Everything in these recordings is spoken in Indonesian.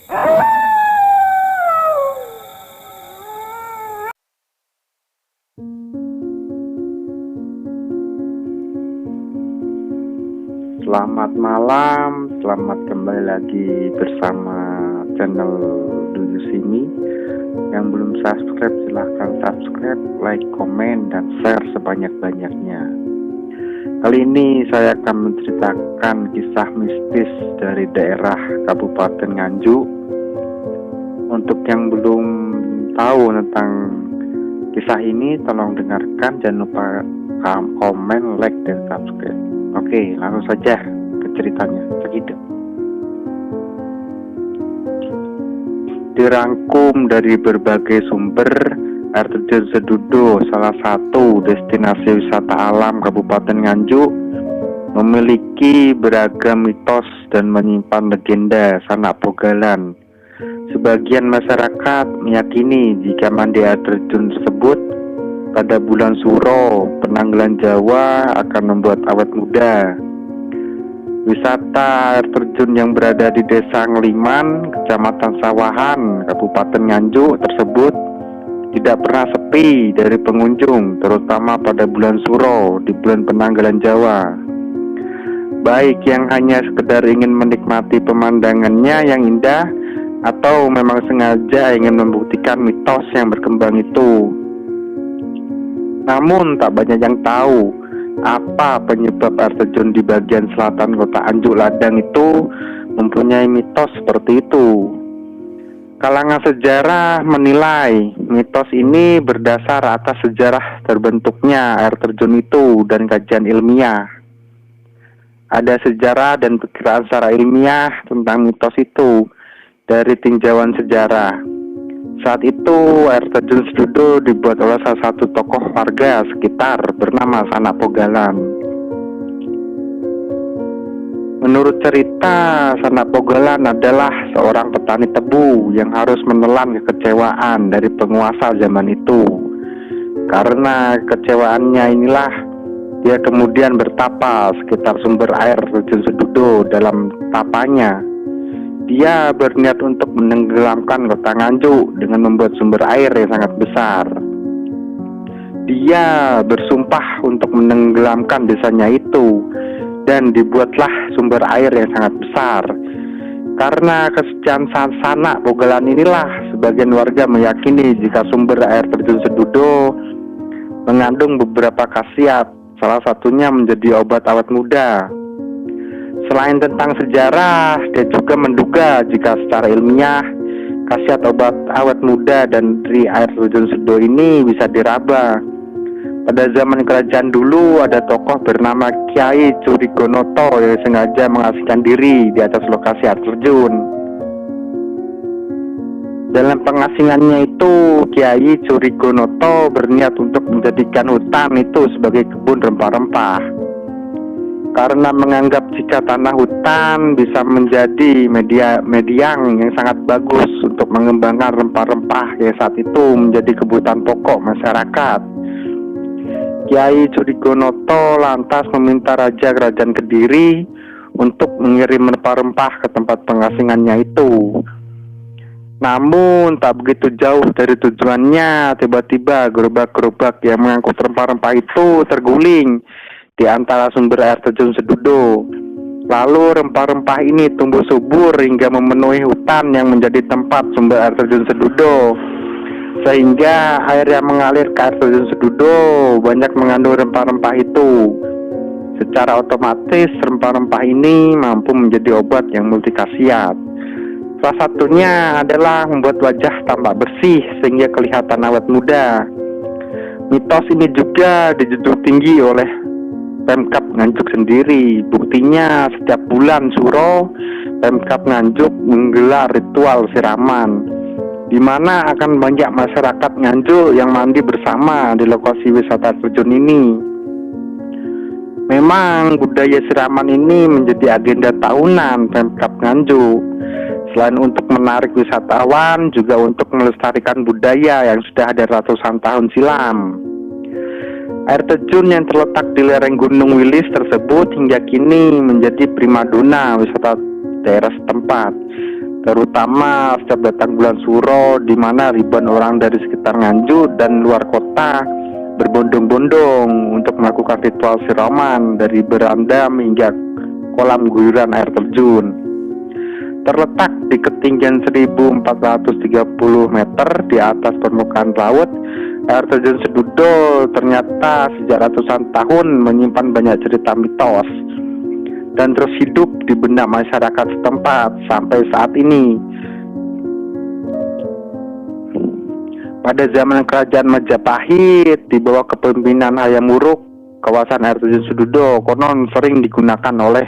Selamat malam, selamat kembali lagi bersama channel Dulu Sini. Yang belum subscribe silahkan subscribe, like, komen, dan share sebanyak-banyaknya. Kali ini saya akan menceritakan kisah mistis dari daerah Kabupaten Nganjuk. Untuk yang belum tahu tentang kisah ini, tolong dengarkan, jangan lupa komen, like, dan subscribe. Oke, langsung saja ke ceritanya. Segitu. Dirangkum dari berbagai sumber, air terjun Sedudo, salah satu destinasi wisata alam Kabupaten Nganjuk, memiliki beragam mitos dan menyimpan legenda sanak pogalan. Sebagian masyarakat meyakini jika mandi air terjun tersebut pada bulan Suro, penanggalan Jawa akan membuat awet muda. Wisata air terjun yang berada di Desa Ngeliman, Kecamatan Sawahan, Kabupaten Nganjuk tersebut tidak pernah sepi dari pengunjung, terutama pada bulan Suro di bulan penanggalan Jawa. Baik yang hanya sekedar ingin menikmati pemandangannya yang indah, atau memang sengaja ingin membuktikan mitos yang berkembang itu. Namun tak banyak yang tahu apa penyebab air terjun di bagian selatan kota Anjuk Ladang itu mempunyai mitos seperti itu. Kalangan sejarah menilai mitos ini berdasar atas sejarah terbentuknya air terjun itu dan kajian ilmiah. Ada sejarah dan perkiraan secara ilmiah tentang mitos itu dari tinjauan sejarah. Saat itu air terjun Sedudo dibuat oleh salah satu tokoh warga sekitar bernama Sanak Pogalan. Menurut cerita, Sanak Pogalan adalah seorang petani tebu yang harus menelan kekecewaan dari penguasa zaman itu. Karena kekecewaannya inilah dia kemudian bertapa sekitar sumber air terjun Sedudo. Dalam tapanya, dia berniat untuk menenggelamkan kota Nganjuk dengan membuat sumber air yang sangat besar. Dia bersumpah untuk menenggelamkan desanya itu, dan dibuatlah sumber air yang sangat besar. Karena kesetiaan Sanak Pogalan inilah, sebagian warga meyakini jika sumber air terjun Sedudo mengandung beberapa khasiat, salah satunya menjadi obat awet muda. Selain tentang sejarah, dia juga menduga jika secara ilmiah khasiat obat awet muda dan dari air terjun Sedudo ini bisa diraba. Pada zaman kerajaan dulu ada tokoh bernama Kyai Curigonoto yang sengaja mengasingkan diri di atas lokasi air terjun. Dalam pengasingannya itu, Kyai Curigonoto berniat untuk menjadikan hutan itu sebagai kebun rempah-rempah. Karena menganggap jika tanah hutan bisa menjadi mediang yang sangat bagus untuk mengembangkan rempah-rempah yang saat itu menjadi kebutuhan pokok masyarakat. Kyai Curigonoto lantas meminta Raja Kerajaan Kediri untuk mengirim rempah-rempah ke tempat pengasingannya itu. Namun tak begitu jauh dari tujuannya, tiba-tiba gerobak-gerobak yang mengangkut rempah-rempah itu terguling di antara sumber air terjun Sedudo. Lalu rempah-rempah ini tumbuh subur hingga memenuhi hutan yang menjadi tempat sumber air terjun Sedudo. Sehingga air yang mengalir ke air terjun Sedudo banyak mengandung rempah-rempah itu. Secara otomatis rempah-rempah ini mampu menjadi obat yang multi khasiat. Salah satunya adalah membuat wajah tampak bersih sehingga kelihatan awet muda. Mitos ini juga dijunjung tinggi oleh Pemkab Nganjuk sendiri. Buktinya setiap bulan Suro, Pemkab Nganjuk menggelar ritual siraman, di mana akan banyak masyarakat Nganjuk yang mandi bersama di lokasi wisata terjun ini. Memang budaya siraman ini menjadi agenda tahunan Pemkab Nganjuk. Selain untuk menarik wisatawan, juga untuk melestarikan budaya yang sudah ada ratusan tahun silam. Air terjun yang terletak di lereng Gunung Wilis tersebut hingga kini menjadi primadona wisata daerah setempat. terutama setiap datang bulan Suro, di mana ribuan orang dari sekitar Nganjuk dan luar kota berbondong-bondong untuk melakukan ritual siraman dari berandam hingga kolam guyuran air terjun. Terletak di ketinggian 1430 meter di atas permukaan laut, air terjun Sedudo ternyata sejak ratusan tahun menyimpan banyak cerita mitos dan terus hidup di benak masyarakat setempat sampai saat ini. Pada zaman kerajaan Majapahit di bawah kepemimpinan Hayam Wuruk, kawasan air terjun Sedudo konon sering digunakan oleh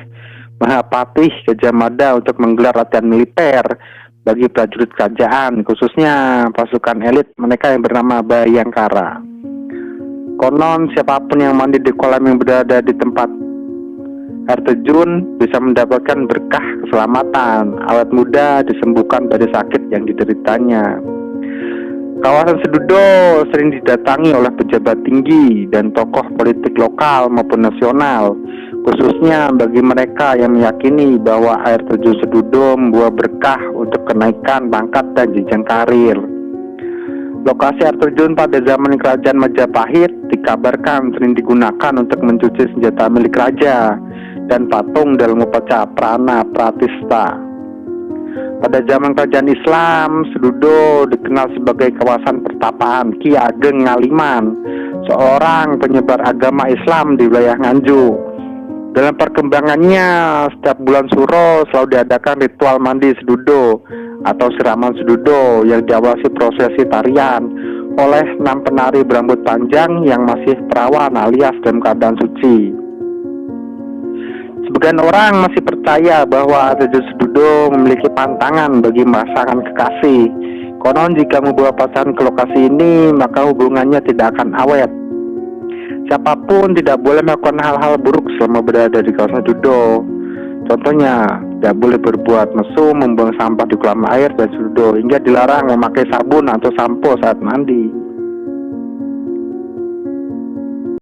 Mahapatih Gajah Mada untuk menggelar latihan militer bagi prajurit kerajaan, khususnya pasukan elit mereka yang bernama Bayangkara. Konon siapapun yang mandi di kolam yang berada di tempat air terjun bisa mendapatkan berkah keselamatan, awet muda, disembuhkan dari sakit yang dideritanya. Kawasan Sedudo sering didatangi oleh pejabat tinggi dan tokoh politik lokal maupun nasional, khususnya bagi mereka yang meyakini bahwa air terjun Sedudo membawa berkah untuk kenaikan pangkat dan jenjang karir. Lokasi air terjun pada zaman kerajaan Majapahit dikabarkan sering digunakan untuk mencuci senjata milik raja dan patung dalam upacara Prana Pratista. Pada zaman kerajaan Islam, Sedudo dikenal sebagai kawasan pertapaan Ki Ageng Ngaliman, seorang penyebar agama Islam di wilayah Nganjuk. Dalam perkembangannya, setiap bulan Suro selalu diadakan ritual mandi Sedudo atau siraman Sedudo yang diawasi prosesi tarian oleh 6 penari berambut panjang yang masih perawan alias dalam keadaan suci. Sebagian orang masih percaya bahwa terjun Sedudo memiliki pantangan bagi pasangan kekasih. Konon jika membawa pasangan ke lokasi ini, maka hubungannya tidak akan awet. Siapapun tidak boleh melakukan hal-hal buruk selama berada di kawasan Sedudo. Contohnya, tidak boleh berbuat mesum, membuang sampah di kolam air dan Sedudo, hingga dilarang memakai sabun atau sampo saat mandi.